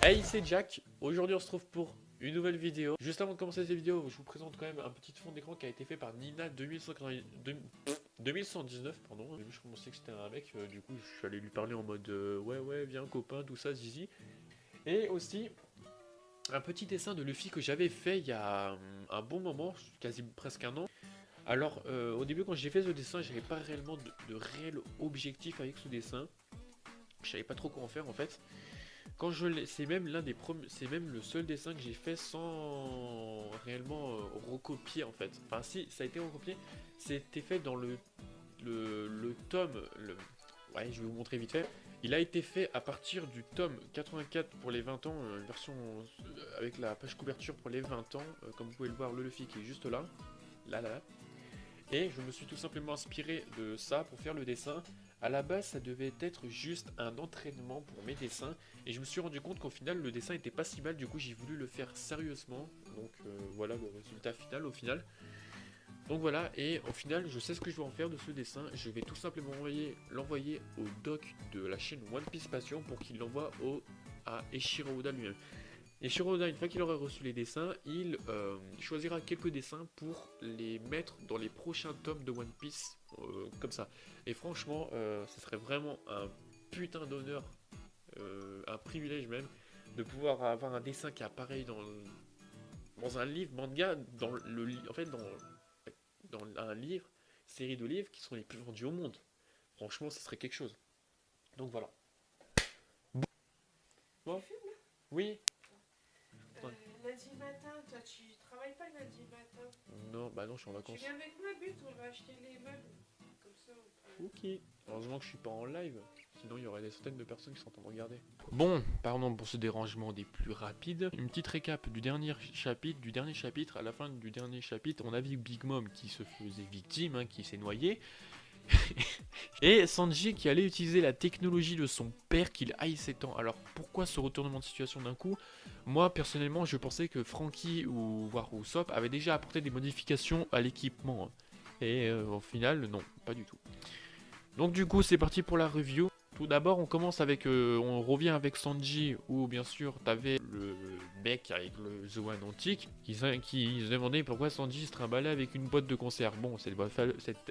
Hey, c'est Jack. Aujourd'hui, on se retrouve pour une nouvelle vidéo. Juste avant de commencer cette vidéo, je vous présente quand même un petit fond d'écran qui a été fait par Nina 2119. Pardon. Au début, je pensais que c'était un mec. Du coup, je suis allé lui parler en mode ouais, viens, copain, tout ça, zizi. Et aussi, un petit dessin de Luffy que j'avais fait il y a un bon moment, quasi presque un an. Alors, au début, quand j'ai fait ce dessin, j'avais pas réellement de réel objectif avec ce dessin. Je savais pas trop quoi en faire en fait. Quand je l'ai, c'est même l'un des premiers, c'est même le seul dessin que j'ai fait sans réellement recopier en fait. Enfin si, ça a été recopié, c'était fait dans le tome, ouais, je vais vous montrer vite fait. Il a été fait à partir du tome 84 pour les 20 ans, une version avec la page couverture pour les 20 ans, comme vous pouvez le voir, le Luffy qui est juste là, là. Et je me suis tout simplement inspiré de ça pour faire le dessin. À la base, ça devait être juste un entraînement pour mes dessins. Et je me suis rendu compte qu'au final, le dessin était pas si mal. Du coup, j'ai voulu le faire sérieusement. Donc voilà le résultat final au final. Donc voilà, et au final, je sais ce que je vais en faire de ce dessin. Je vais tout simplement l'envoyer au doc de la chaîne One Piece Passion pour qu'il l'envoie à Eiichiro Oda lui-même. Et Shiroda, une fois qu'il aura reçu les dessins, il choisira quelques dessins pour les mettre dans les prochains tomes de One Piece, comme ça. Et franchement, ce serait vraiment un putain d'honneur, un privilège même, de pouvoir avoir un dessin qui apparaît dans un livre manga, en fait, dans un livre, série de livres qui sont les plus vendus au monde. Franchement, ce serait quelque chose. Donc voilà. Bon, oui. Ouais. Lundi matin, toi tu travailles pas le lundi matin. Non, bah non, je suis en Tu vacances. viens avec moi, but, on va acheter les meubles. Comme ça on peut. Ok. Heureusement que je suis pas en live, sinon il y aurait des centaines de personnes qui sont en train de regarder. Bon, pardon pour ce dérangement des plus rapides. Une petite récap du dernier chapitre. À la fin du dernier chapitre, on a vu Big Mom qui se faisait victime, hein, qui s'est noyé. Et Sanji qui allait utiliser la technologie de son père qu'il haïssait tant. Alors pourquoi ce retournement de situation d'un coup? Moi personnellement je pensais que Franky ou voire Usopp avait déjà apporté des modifications à l'équipement. Et au final non, pas du tout. Donc du coup c'est parti pour la review. Tout d'abord on commence avec, on revient avec Sanji où bien sûr t'avais le mec avec le Zoan antique qui se demandait pourquoi Sanji se trimballait avec une boîte de conserve. Bon, cette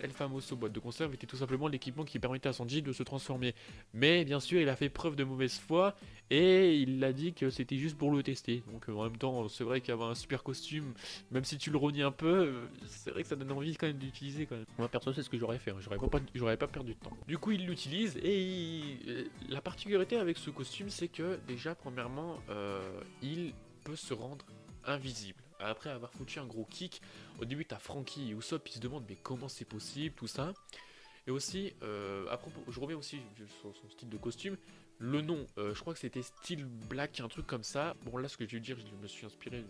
El Famoso boîte de conserve était tout simplement l'équipement qui permettait à Sanji de se transformer. Mais bien sûr il a fait preuve de mauvaise foi et il a dit que c'était juste pour le tester. Donc en même temps c'est vrai qu'avoir un super costume, même si tu le renies un peu, c'est vrai que ça donne envie quand même d'utiliser quand même. Moi perso c'est ce que j'aurais fait, hein. J'aurais pas perdu de temps. Du coup il l'utilise et la particularité avec ce costume c'est que déjà premièrement il peut se rendre invisible. Après avoir foutu un gros kick, au début t'as Franky et Usopp, ils se demandent mais comment c'est possible, tout ça. Et aussi, à propos, je reviens aussi sur son style de costume. Le nom, je crois que c'était Style Black, un truc comme ça. Bon là ce que je vais dire, je me suis inspiré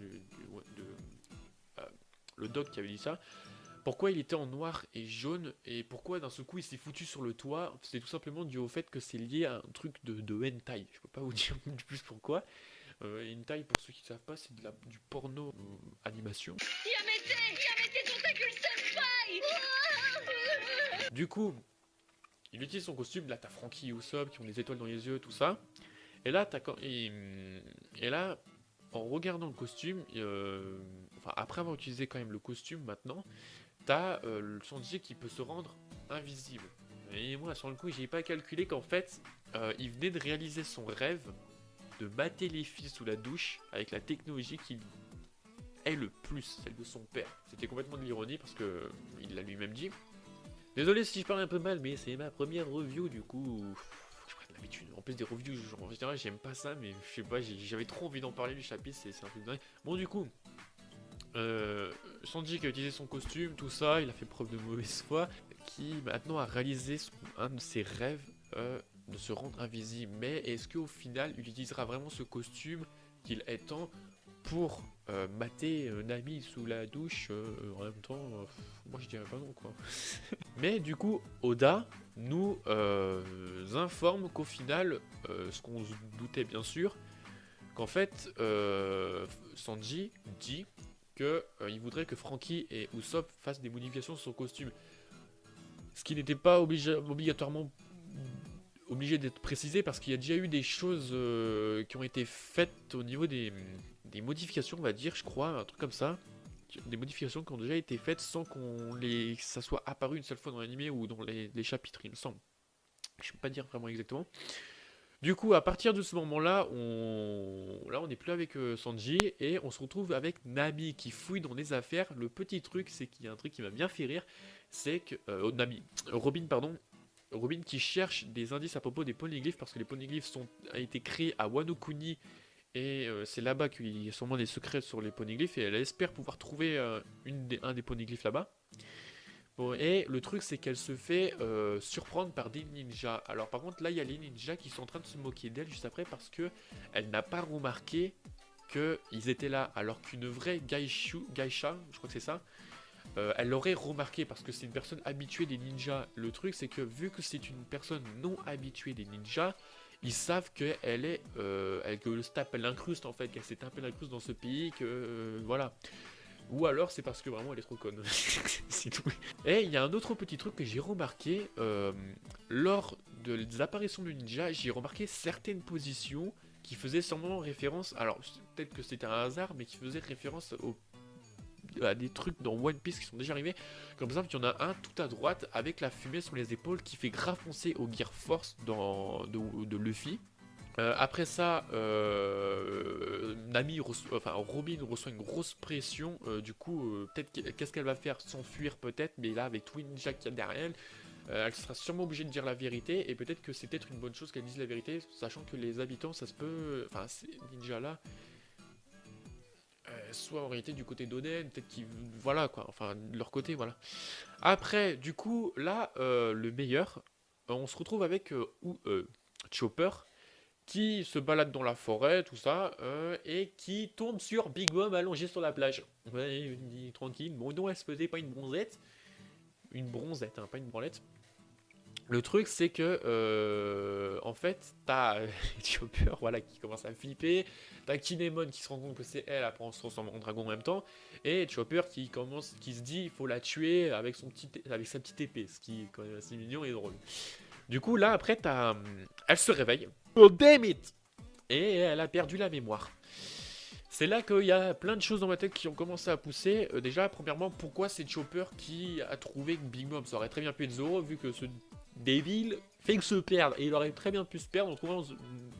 le doc qui avait dit ça. Pourquoi il était en noir et jaune et pourquoi d'un seul coup il s'est foutu sur le toit? C'est tout simplement dû au fait que c'est lié à un truc de hentai. Je peux pas vous dire plus pourquoi. Hentai, pour ceux qui ne savent pas, c'est du porno animation. Du coup, il utilise son costume. Là, t'as Franky et Usopp qui ont des étoiles dans les yeux, tout ça. Et là, et là, en regardant le costume, enfin après avoir utilisé quand même le costume maintenant, t'as le Sanji qui peut se rendre invisible. Et moi, sur le coup, j'ai pas calculé qu'en fait, il venait de réaliser son rêve de mater les filles sous la douche avec la technologie qui est le plus, celle de son père. C'était complètement de l'ironie parce que il l'a lui-même dit. Désolé si je parle un peu mal, mais c'est ma première review, du coup, faut que je prenne l'habitude. En plus des reviews, genre, en général, j'aime pas ça, mais je sais pas, j'avais trop envie d'en parler du chapitre, c'est un truc dingue. Bon, du coup, Sanji qui a utilisé son costume, tout ça, il a fait preuve de mauvaise foi, qui maintenant a réalisé un de ses rêves de se rendre invisible. Mais est-ce qu'au final, il utilisera vraiment ce costume qu'il est temps pour mater Nami sous la douche en même temps moi je dirais pas non quoi. Mais du coup, Oda nous informe qu'au final, ce qu'on se doutait bien sûr, qu'en fait, Sanji dit qu'il voudrait que Franky et Usopp fassent des modifications sur son costume. Ce qui n'était pas obligatoirement obligé d'être précisé parce qu'il y a déjà eu des choses qui ont été faites au niveau des modifications, on va dire, je crois, un truc comme ça. Des modifications qui ont déjà été faites sans que ça soit apparu une seule fois dans l'animé ou dans les chapitres, il me semble. Je peux pas dire vraiment exactement. Du coup, à partir de ce moment-là, on n'est plus avec Sanji et on se retrouve avec Nami qui fouille dans les affaires. Le petit truc, c'est qu'il y a un truc qui m'a bien fait rire, c'est que Robin, pardon, Robin qui cherche des indices à propos des poneglyphes parce que les poneglyphes ont été créés à Wano Kuni et c'est là-bas qu'il y a sûrement des secrets sur les poneglyphes et elle espère pouvoir trouver un des poneglyphes là-bas. Bon, et le truc, c'est qu'elle se fait surprendre par des ninjas. Alors, par contre, là, il y a les ninjas qui sont en train de se moquer d'elle juste après parce que elle n'a pas remarqué qu'ils étaient là. Alors qu'une vraie Geisha, je crois que c'est ça, elle l'aurait remarqué parce que c'est une personne habituée des ninjas. Le truc, c'est que vu que c'est une personne non habituée des ninjas, ils savent qu'elle est, que le Stapp l'incruste en fait, qu'elle s'est tapée l'incruste dans ce pays, que voilà. Ou alors c'est parce que vraiment elle est trop conne. C'est tout. Et il y a un autre petit truc que j'ai remarqué lors des apparitions de ninja, j'ai remarqué certaines positions qui faisaient sûrement référence. Alors peut-être que c'était un hasard, mais qui faisaient référence à des trucs dans One Piece qui sont déjà arrivés. Comme par exemple, il y en a un tout à droite avec la fumée sur les épaules qui fait grave penser au Gear Force de Luffy. Après ça, Robin reçoit une grosse pression. Du coup, peut-être qu'est-ce qu'elle va faire? S'enfuir peut-être, mais là avec Twin Ninja qui est derrière elle, elle sera sûrement obligée de dire la vérité. Et peut-être que c'est peut-être une bonne chose qu'elle dise la vérité, sachant que les habitants, ça se peut, enfin ces ninjas là, soit en réalité du côté d'Oden, peut-être qu'ils, voilà quoi, enfin de leur côté, voilà. Après, du coup, là, le meilleur, on se retrouve avec Chopper qui se balade dans la forêt, tout ça, et qui tombe sur Big Mom allongé sur la plage. Ouais, il dit tranquille. Bon, non, elle se faisait pas une bronzette. Une bronzette, hein, pas une branlette. Le truc, c'est que, en fait, t'as Chopper, voilà, qui commence à flipper. T'as Kinemon qui se rend compte que c'est elle, après on se transforme en dragon en même temps. Et Chopper qui se dit, il faut la tuer avec sa petite épée, ce qui est quand même assez mignon et drôle. Du coup, là, après, elle se réveille. Oh, damn it! Et elle a perdu la mémoire. C'est là qu'il y a plein de choses dans ma tête qui ont commencé à pousser. Déjà, premièrement, pourquoi c'est Chopper qui a trouvé que Big Mom? Ça aurait très bien pu être Zoro, vu que ce débile fait que se perdre. Et il aurait très bien pu se perdre en trouvant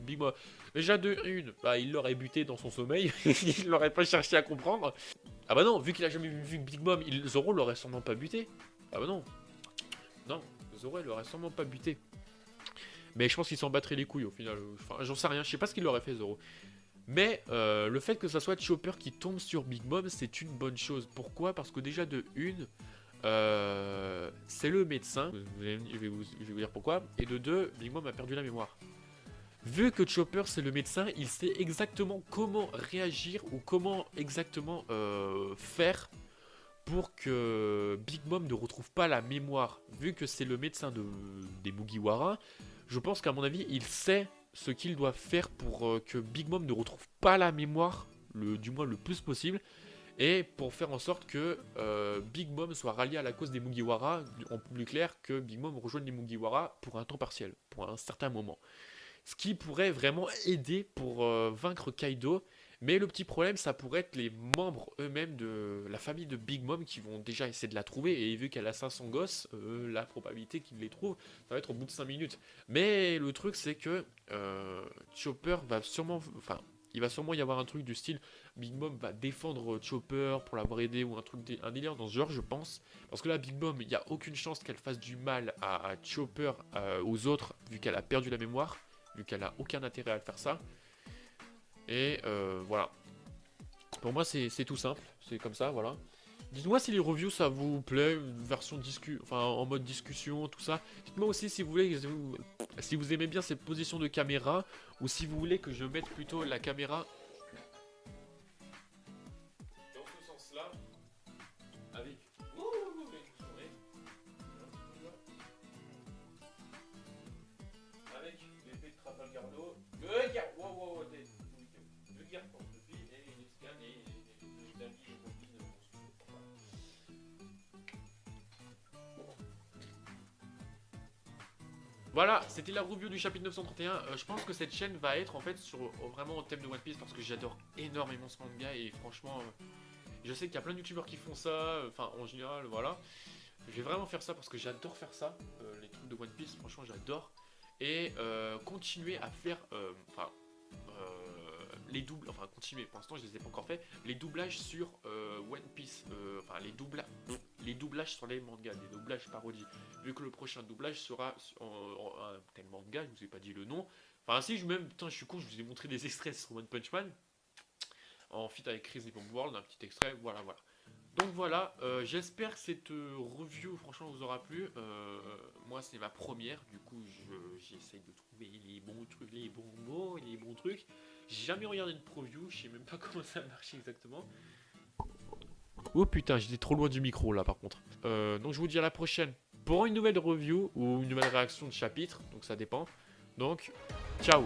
Big Mom. Déjà, de une, bah, il l'aurait buté dans son sommeil. Il l'aurait pas cherché à comprendre. Ah bah non, vu qu'il a jamais vu Big Mom, Zoro l'aurait sûrement pas buté. Ah bah non. Non, Zoro l'aurait sûrement pas buté. Mais je pense qu'il s'en battrait les couilles au final. Enfin, j'en sais rien, je sais pas ce qu'il aurait fait Zoro. Mais le fait que ça soit Chopper qui tombe sur Big Mom, c'est une bonne chose. Pourquoi? Parce que déjà de une, c'est le médecin. Je vais vous dire pourquoi. Et de deux, Big Mom a perdu la mémoire. Vu que Chopper c'est le médecin, il sait exactement comment réagir ou comment exactement faire pour que Big Mom ne retrouve pas la mémoire. Vu que c'est le médecin des Mugiwara, je pense qu'à mon avis, il sait ce qu'il doit faire pour que Big Mom ne retrouve pas la mémoire, du moins le plus possible, et pour faire en sorte que Big Mom soit rallié à la cause des Mugiwara, en plus clair, que Big Mom rejoigne les Mugiwara pour un temps partiel, pour un certain moment. Ce qui pourrait vraiment aider pour vaincre Kaido. Mais le petit problème, ça pourrait être les membres eux-mêmes de la famille de Big Mom qui vont déjà essayer de la trouver. Et vu qu'elle a 500 gosses, la probabilité qu'ils les trouvent, ça va être au bout de 5 minutes. Mais le truc, c'est que Chopper va sûrement... Enfin, il va sûrement y avoir un truc du style Big Mom va défendre Chopper pour l'avoir aidé ou un délire dans ce genre, je pense. Parce que là, Big Mom, il n'y a aucune chance qu'elle fasse du mal à Chopper, aux autres, vu qu'elle a perdu la mémoire. Vu qu'elle a aucun intérêt à faire ça. Et voilà. Pour moi, c'est tout simple. C'est comme ça, voilà. Dites-moi si les reviews, ça vous plaît, une version en mode discussion, tout ça. Dites-moi aussi si vous voulez, si vous aimez bien cette position de caméra, ou si vous voulez que je mette plutôt la caméra dans ce sens-là, avec... avec l'épée de Trafalgar Law, Voilà, c'était la review du chapitre 931. Je pense que cette chaîne va être en fait sur vraiment au thème de One Piece parce que j'adore énormément ce manga et franchement, je sais qu'il y a plein de youtubeurs qui font ça, enfin en général, voilà. Je vais vraiment faire ça parce que j'adore faire ça, les trucs de One Piece, franchement j'adore. Et continuer à faire, les doubles, enfin continuer, pour l'instant je les ai pas encore fait, les doublages sur One Piece, enfin les doublages sur les mangas, les doublages parodies, vu que le prochain doublage sera un tel manga, je vous ai pas dit le nom, enfin si, putain je suis con, je vous ai montré des extraits sur One Punch Man, en feat avec Chris Nippon World, un petit extrait, voilà. Donc voilà, j'espère que cette review franchement vous aura plu. Moi c'est ma première, du coup j'essaye de trouver les bons trucs, les bons mots, les bons trucs. J'ai jamais regardé une preview, je sais même pas comment ça marche exactement. Oh putain, j'étais trop loin du micro là par contre. Donc je vous dis à la prochaine pour une nouvelle review ou une nouvelle réaction de chapitre, donc ça dépend. Donc, ciao.